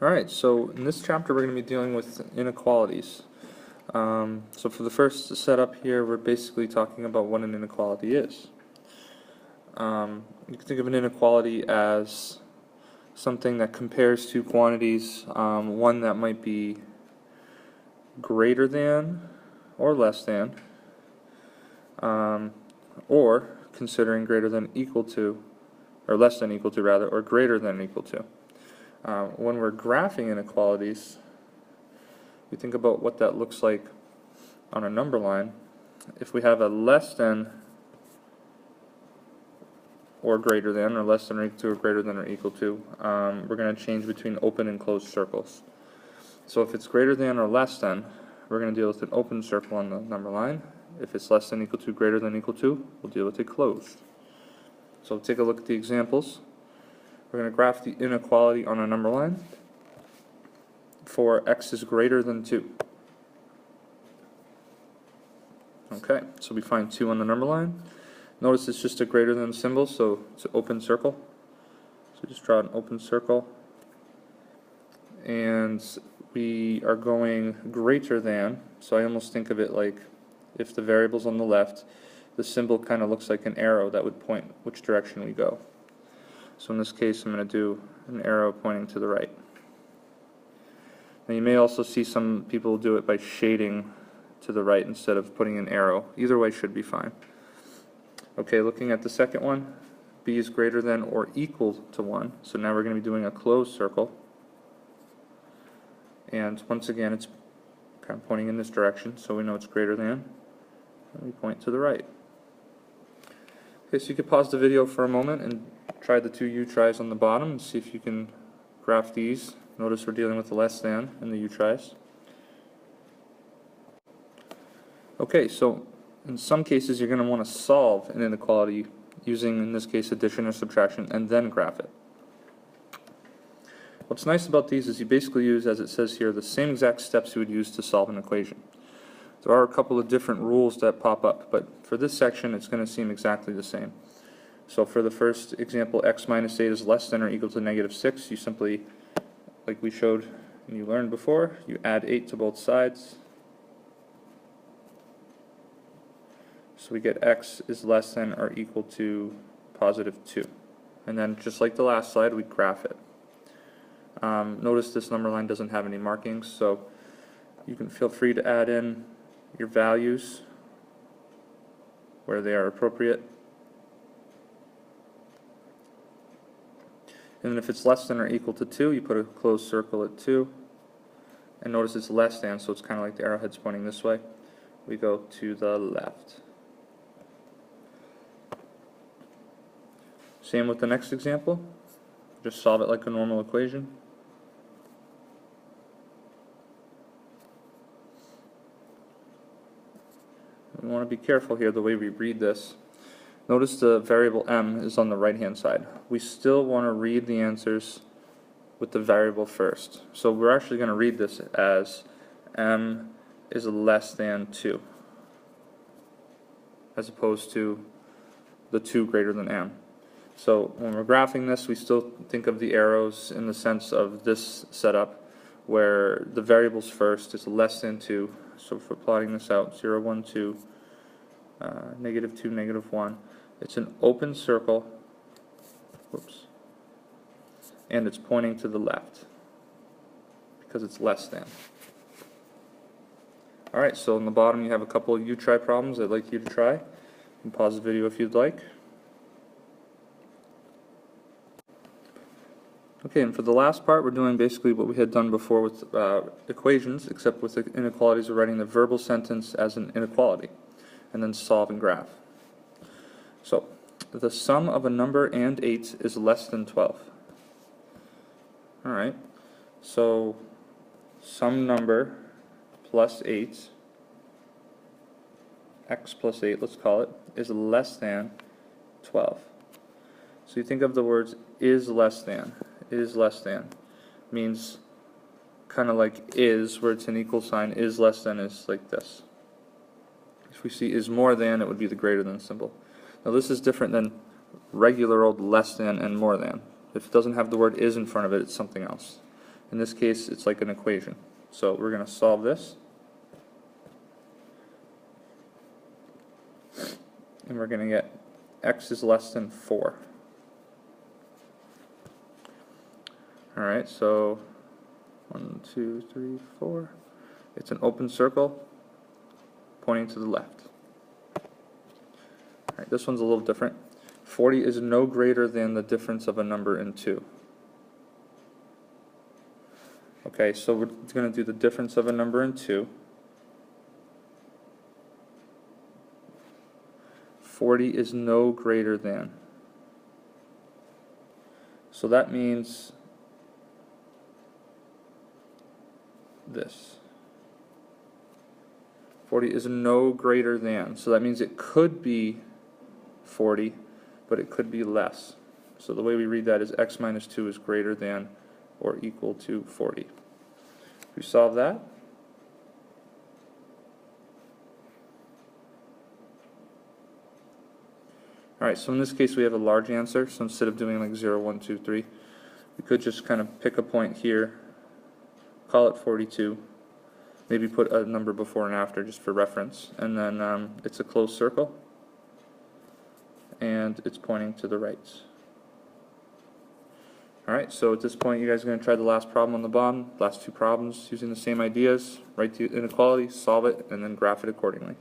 Alright, so in this chapter we're going to be dealing with inequalities. So for the first setup here, we're basically talking about what an inequality is. You can think of an inequality as something that compares two quantities, one that might be greater than or less than, or considering greater than equal to, or less than equal to rather, or greater than equal to. When we're graphing inequalities, we think about what that looks like on a number line. If we have a less than or greater than, or less than or equal to, or greater than or equal to, we're going to change between open and closed circles. So if it's greater than or less than, we're going to deal with an open circle on the number line. If it's less than equal to, greater than equal to, we'll deal with a closed. So take a look at the examples. We're going to graph the inequality on a number line for x is greater than 2. Okay, so we find 2 on the number line. Notice it's just a greater than symbol, so it's an open circle. So just draw an open circle. And we are going greater than, so I almost think of it like if the variable's on the left, the symbol kind of looks like an arrow that would point which direction we go. So in this case, I'm going to do an arrow pointing to the right. Now you may also see some people do it by shading to the right instead of putting an arrow. Either way should be fine. Okay, looking at the second one, b is greater than or equal to 1. So now we're going to be doing a closed circle. And once again, it's kind of pointing in this direction, so we know it's greater than. And we point to the right. Okay, so you could pause the video for a moment and try the two u tries on the bottom and see if you can graph these. Notice we're dealing with the less than in the u tries. Okay, so in some cases you're going to want to solve an inequality using, in this case, addition or subtraction, and then graph it. What's nice about these is you basically use, as it says here, the same exact steps you would use to solve an equation. There are a couple of different rules that pop up, but for this section it's going to seem exactly the same. So for the first example, x minus 8 is less than or equal to negative 6. You simply, like we showed and you learned before, you add 8 to both sides. So we get x is less than or equal to positive 2. And then just like the last slide, we graph it. Notice this number line doesn't have any markings, so you can feel free to add in your values where they are appropriate. And then if it's less than or equal to 2, you put a closed circle at 2. And notice it's less than, so it's kind of like the arrowhead's pointing this way. We go to the left. Same with the next example. Just solve it like a normal equation. We want to be careful here the way we read this. Notice the variable m is on the right hand side. We still want to read the answers with the variable first. So we're actually going to read this as m is less than 2, as opposed to the 2 greater than m. So when we're graphing this, we still think of the arrows in the sense of this setup, where the variable's first is less than 2. So if we're plotting this out, 0, 1, 2, negative 2, negative 1, it's an open circle, whoops, and it's pointing to the left because it's less than. Alright, so on the bottom you have a couple of u-try problems I'd like you to try. You can pause the video if you'd like. Okay, and for the last part, we're doing basically what we had done before with equations, except with the inequalities, we're writing the verbal sentence as an inequality, and then solve and graph. So, the sum of a number and 8 is less than 12. Alright, so some number plus 8, x plus 8, let's call it, is less than 12. So you think of the words is less than. Is less than means kind of like is, where it's an equal sign. Is less than is like this. If we see is more than, it would be the greater than symbol. Now this is different than regular old less than and more than. If it doesn't have the word is in front of it, it's something else. In this case, it's like an equation. So we're going to solve this. And we're going to get x is less than 4. Alright, so 1, 2, 3, 4. It's an open circle pointing to the left. Alright, this one's a little different. 40 is no greater than the difference of a number and 2. Okay, so we're going to do the difference of a number and 2. 40 is no greater than. So that means this. 40 is no greater than. So that means it could be 40, but it could be less. So the way we read that is x minus 2 is greater than or equal to 40. If we solve that, alright, so in this case we have a large answer, so instead of doing like 0, 1, 2, 3, we could just kind of pick a point here, call it 42, maybe put a number before and after just for reference, and then it's a closed circle, and it's pointing to the right. Alright, so at this point you guys are going to try the last problem on the bottom, last two problems using the same ideas, write the inequality, solve it, and then graph it accordingly.